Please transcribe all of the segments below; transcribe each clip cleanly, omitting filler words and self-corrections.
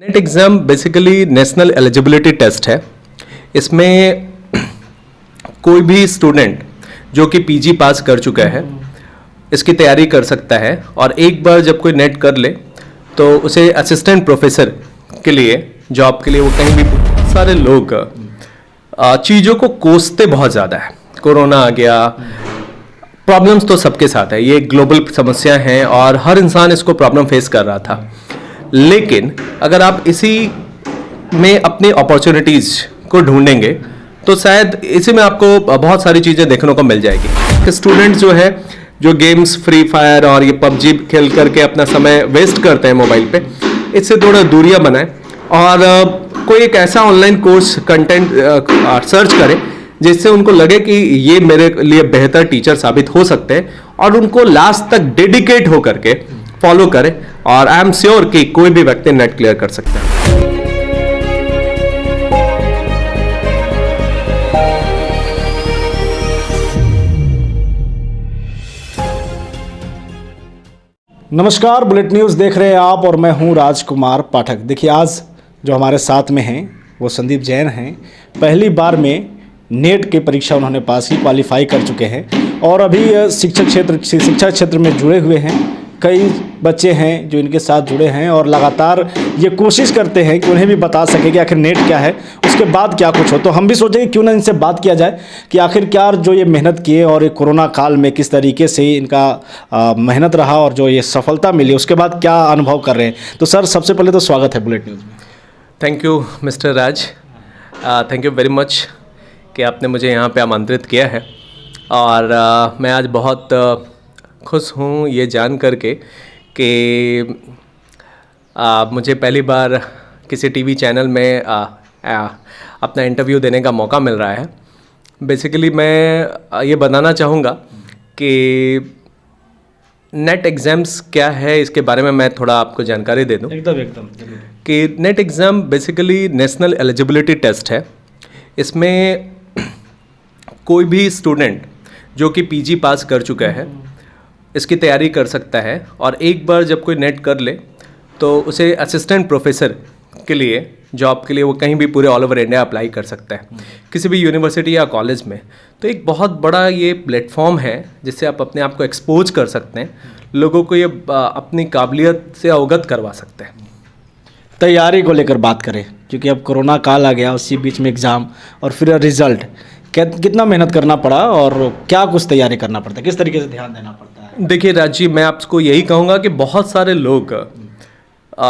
Net exam basically national eligibility test है। इसमें कोई भी स्टूडेंट जो कि पीजी पास कर चुका है इसकी तैयारी कर सकता है, और एक बार जब कोई नेट कर ले तो उसे असिस्टेंट प्रोफेसर के लिए जॉब के लिए वो कहीं भी बहुत सारे लोग चीज़ों को कोसते बहुत ज़्यादा है। कोरोना आ गया, प्रॉब्लम्स तो सबके साथ है, ये ग्लोबल समस्या है और हर इंसान इसको प्रॉब्लम फेस कर रहा था। लेकिन अगर आप इसी में अपनी अपॉर्चुनिटीज़ को ढूंढेंगे तो शायद इसी में आपको बहुत सारी चीज़ें देखने को मिल जाएगी। स्टूडेंट जो है जो गेम्स फ्री फायर और ये पबजी खेल करके अपना समय वेस्ट करते हैं मोबाइल पे, इससे थोड़ा दूरियां बनाएं और कोई एक ऐसा ऑनलाइन कोर्स कंटेंट सर्च करें जिससे उनको लगे कि ये मेरे लिए बेहतर टीचर साबित हो सकते हैं, और उनको लास्ट तक डेडिकेट होकर के फॉलो करें, और आई एम श्योर कि कोई भी व्यक्ति नेट क्लियर कर सकता है। नमस्कार, बुलेट न्यूज़ देख रहे हैं आप और मैं हूं राजकुमार पाठक। देखिए, आज जो हमारे साथ में हैं वो संदीप जैन हैं। पहली बार में नेट की परीक्षा उन्होंने पास की, क्वालिफाई कर चुके हैं और अभी शिक्षा क्षेत्र में जुड़े हुए हैं। कई बच्चे हैं जो इनके साथ जुड़े हैं और लगातार ये कोशिश करते हैं कि उन्हें भी बता सके कि आखिर नेट क्या है, उसके बाद क्या कुछ हो। तो हम भी सोचे कि क्यों ना इनसे बात किया जाए कि आखिरकार जो ये मेहनत किए और ये कोरोना काल में किस तरीके से इनका मेहनत रहा और जो ये सफलता मिली उसके बाद क्या अनुभव कर रहे हैं। तो सर, सबसे पहले तो स्वागत है बुलेट न्यूज़ में। Thank you mister Raj, thank you very much कि आपने मुझे यहाँ पे आमंत्रित किया है, और मैं आज बहुत खुश हूँ ये जान करके कि मुझे पहली बार किसी टीवी चैनल में अपना इंटरव्यू देने का मौका मिल रहा है। बेसिकली मैं ये बताना चाहूँगा कि नेट एग्ज़ाम्स क्या है, इसके बारे में मैं थोड़ा आपको जानकारी दे दूँ। एकदम कि NET exam basically national eligibility test है। इसमें कोई भी स्टूडेंट जो कि पीजी पास कर चुका है इसकी तैयारी कर सकता है, और एक बार जब कोई नेट कर ले तो उसे असिस्टेंट प्रोफेसर के लिए जॉब के लिए वो कहीं भी पूरे ऑल ओवर इंडिया अप्लाई कर सकता है, किसी भी यूनिवर्सिटी या कॉलेज में। तो एक बहुत बड़ा ये प्लेटफॉर्म है जिससे आप अपने आप को एक्सपोज कर सकते हैं, लोगों को ये अपनी काबिलियत से अवगत करवा सकते हैं। तैयारी को लेकर बात करें, क्योंकि अब कोरोना काल आ गया, उसी बीच में एग्ज़ाम और फिर रिजल्ट, कितना मेहनत करना पड़ा और क्या कुछ तैयारी करना पड़ता है, किस तरीके से ध्यान देना पड़ता है? देखिए राज जी, मैं आपको यही कहूँगा कि बहुत सारे लोग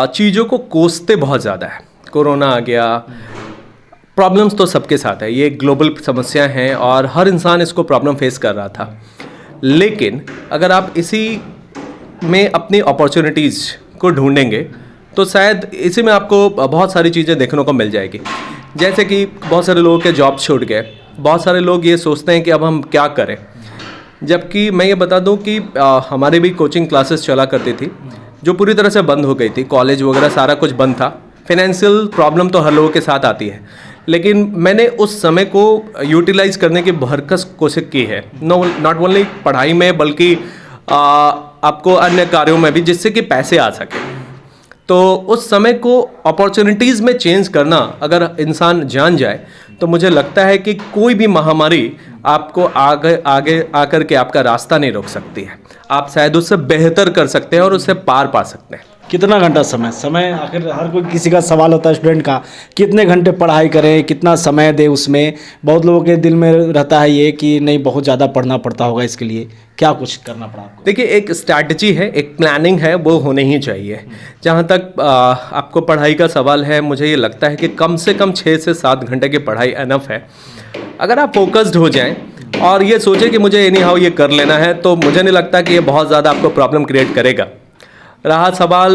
चीज़ों को कोसते बहुत ज़्यादा है। कोरोना आ गया, प्रॉब्लम्स तो सबके साथ है, ये ग्लोबल समस्या है और हर इंसान इसको प्रॉब्लम फेस कर रहा था। लेकिन अगर आप इसी में अपनी अपॉर्चुनिटीज़ को ढूंढेंगे तो शायद इसी में आपको बहुत सारी चीज़ें देखने को मिल जाएगी। जैसे कि बहुत सारे लोगों के जॉब छूट गए, बहुत सारे लोग ये सोचते हैं कि अब हम क्या करें। जबकि मैं ये बता दूं कि हमारे भी कोचिंग क्लासेस चला करती थी जो पूरी तरह से बंद हो गई थी, कॉलेज वगैरह सारा कुछ बंद था। फिनेंशियल प्रॉब्लम तो हर लोगों के साथ आती है, लेकिन मैंने उस समय को यूटिलाइज करने की भरकस कोशिश की है, नॉट ओनली पढ़ाई में बल्कि आपको अन्य कार्यों में भी, जिससे कि पैसे आ सके। तो उस समय को अपॉर्चुनिटीज़ में चेंज करना अगर इंसान जान जाए तो मुझे लगता है कि कोई भी महामारी आपको आगे आकर के आपका रास्ता नहीं रोक सकती है। आप शायद उससे बेहतर कर सकते हैं और उससे पार पा सकते हैं। कितना घंटा समय आखिर हर कोई किसी का सवाल होता है स्टूडेंट का, कितने घंटे पढ़ाई करें, कितना समय दे उसमें। बहुत लोगों के दिल में रहता है ये कि नहीं, बहुत ज़्यादा पढ़ना पड़ता होगा, इसके लिए क्या कुछ करना पड़ा आपको? देखिए, एक स्ट्रैटेजी है, एक प्लानिंग है, वो होनी ही चाहिए। जहाँ तक आपको पढ़ाई का सवाल है, मुझे ये लगता है कि कम से कम 6 से 7 घंटे की पढ़ाई एनफ है। अगर आप फोकस्ड हो जाएं और ये सोचें कि मुझे एनी हाउ ये कर लेना है, तो मुझे नहीं लगता कि ये बहुत ज़्यादा आपको प्रॉब्लम क्रिएट करेगा। रहा सवाल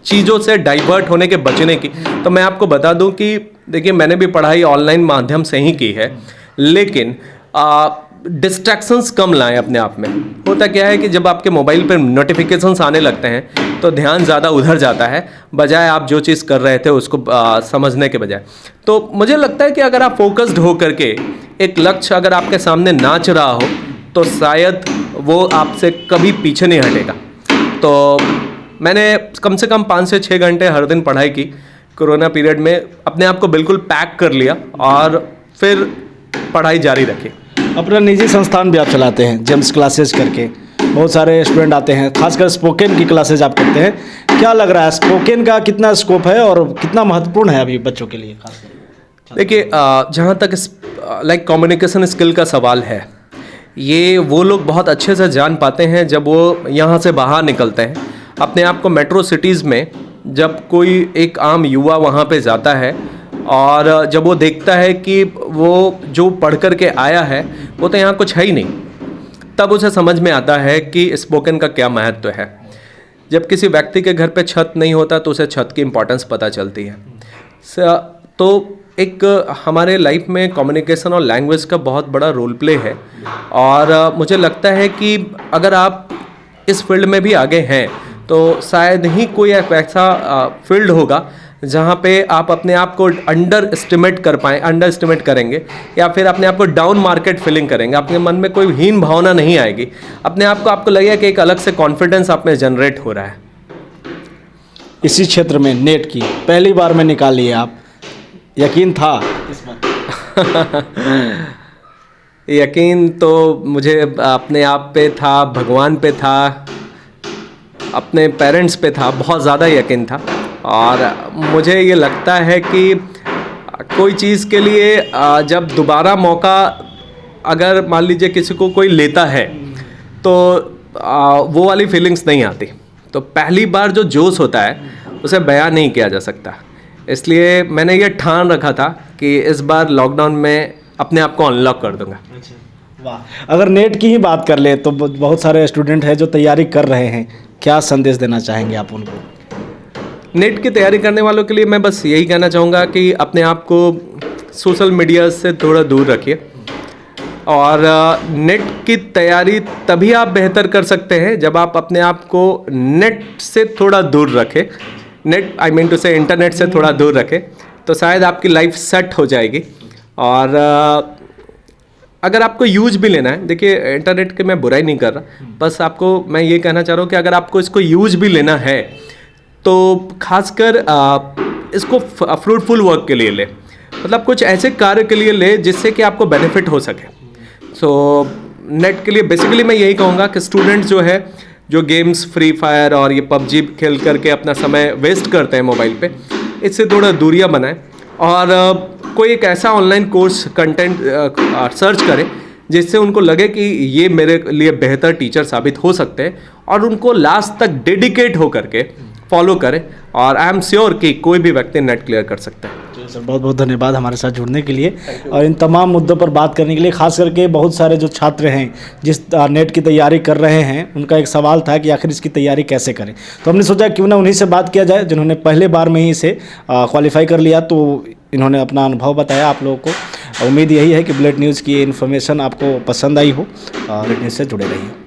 चीज़ों से डाइवर्ट होने के बचने की, तो मैं आपको बता दूं कि देखिए, मैंने भी पढ़ाई ऑनलाइन माध्यम से ही की है, लेकिन डिस्ट्रैक्शंस कम लाएं अपने आप में। होता क्या है कि जब आपके मोबाइल पर नोटिफिकेशंस आने लगते हैं तो ध्यान ज़्यादा उधर जाता है, बजाय आप जो चीज़ कर रहे थे उसको समझने के बजाय। तो मुझे लगता है कि अगर आप फोकस्ड हो करके एक लक्ष्य अगर आपके सामने नाच रहा हो तो शायद वो आपसे कभी पीछे नहीं हटेगा। तो मैंने कम से कम 5 से 6 घंटे हर दिन पढ़ाई की कोरोना पीरियड में, अपने आप को बिल्कुल पैक कर लिया और फिर पढ़ाई जारी रखी। अपना निजी संस्थान भी आप चलाते हैं, जेम्स क्लासेस करके, बहुत सारे स्टूडेंट आते हैं, खासकर स्पोकन की क्लासेज आप करते हैं। क्या लग रहा है स्पोकन का कितना स्कोप है और कितना महत्वपूर्ण है अभी बच्चों के लिए खासकर? देखिए, जहाँ तक लाइक कम्युनिकेशन स्किल का सवाल है, ये वो लोग बहुत अच्छे से जान पाते हैं जब वो यहाँ से बाहर निकलते हैं। अपने आप को मेट्रो सिटीज़ में जब कोई एक आम युवा वहाँ पे जाता है और जब वो देखता है कि वो जो पढ़ कर के आया है वो तो यहाँ कुछ है ही नहीं, तब उसे समझ में आता है कि स्पोकन का क्या महत्व है। जब किसी व्यक्ति के घर पे छत नहीं होता तो उसे छत की इम्पोर्टेंस पता चलती है। तो एक हमारे लाइफ में कम्युनिकेशन और लैंग्वेज का बहुत बड़ा रोल प्ले है और मुझे लगता है कि अगर आप इस फील्ड में भी आगे हैं तो शायद ही कोई एक ऐसा फील्ड होगा जहाँ पे आप अपने आप को अंडर एस्टिमेट करेंगे या फिर अपने आप को डाउन मार्केट फीलिंग करेंगे। आपके मन में कोई हीन भावना नहीं आएगी, अपने आप को आपको लगेगा कि एक अलग से कॉन्फिडेंस आप में जनरेट हो रहा है। इसी क्षेत्र में नेट की पहली बार में निकाली है आप, यकीन था इस बार? यकीन तो मुझे अपने आप पे था, भगवान पे था, अपने पेरेंट्स पे था, बहुत ज़्यादा यकीन था। और मुझे ये लगता है कि कोई चीज़ के लिए जब दोबारा मौका अगर मान लीजिए किसी को कोई लेता है तो वो वाली फीलिंग्स नहीं आती। तो पहली बार जो जोश होता है उसे बयान नहीं किया जा सकता। इसलिए मैंने ये ठान रखा था कि इस बार लॉकडाउन में अपने आप को अनलॉक कर दूंगा। वाह, अगर नेट की ही बात कर ले तो बहुत सारे स्टूडेंट हैं जो तैयारी कर रहे हैं, क्या संदेश देना चाहेंगे आप उनको? नेट की तैयारी करने वालों के लिए मैं बस यही कहना चाहूँगा कि अपने आप को सोशल मीडिया से थोड़ा दूर रखिए और नेट की तैयारी तभी आप बेहतर कर सकते हैं जब आप अपने आप को नेट से थोड़ा दूर रखें। नेट आई मीन टू से इंटरनेट से थोड़ा दूर रखें तो शायद आपकी लाइफ सेट हो जाएगी। और अगर आपको यूज भी लेना है, देखिए इंटरनेट के मैं बुराई नहीं कर रहा, बस आपको मैं ये कहना चाह रहा हूँ कि अगर आपको इसको यूज भी लेना है तो खासकर इसको फ्रूटफुल वर्क के लिए ले, मतलब कुछ ऐसे कार्य के लिए ले जिससे कि आपको बेनिफिट हो सके। सो नेट के लिए बेसिकली मैं यही कहूँगा कि स्टूडेंट्स जो है जो गेम्स फ्री फायर और ये पबजी खेल करके अपना समय वेस्ट करते हैं मोबाइल पे, इससे थोड़ा दूरियां बनाएं और कोई एक ऐसा ऑनलाइन कोर्स कंटेंट सर्च करें जिससे उनको लगे कि ये मेरे लिए बेहतर टीचर साबित हो सकते हैं और उनको लास्ट तक डेडिकेट हो करके फॉलो करें। और आई एम श्योर कि कोई भी व्यक्ति नेट क्लियर कर सकता है। सर बहुत बहुत धन्यवाद हमारे साथ जुड़ने के लिए और इन तमाम मुद्दों पर बात करने के लिए। खास करके बहुत सारे जो छात्र हैं जिस नेट की तैयारी कर रहे हैं उनका एक सवाल था कि आखिर इसकी तैयारी कैसे करें, तो हमने सोचा क्यों ना उन्हीं से बात किया जाए जिन्होंने पहले बार में ही इसे क्वालिफाई कर लिया। तो इन्होंने अपना अनुभव बताया आप लोगों को। उम्मीद यही है कि बुलेट न्यूज़ की इन्फॉर्मेशन आपको पसंद आई हो। बुलेट न्यूज़ से जुड़े रहिए।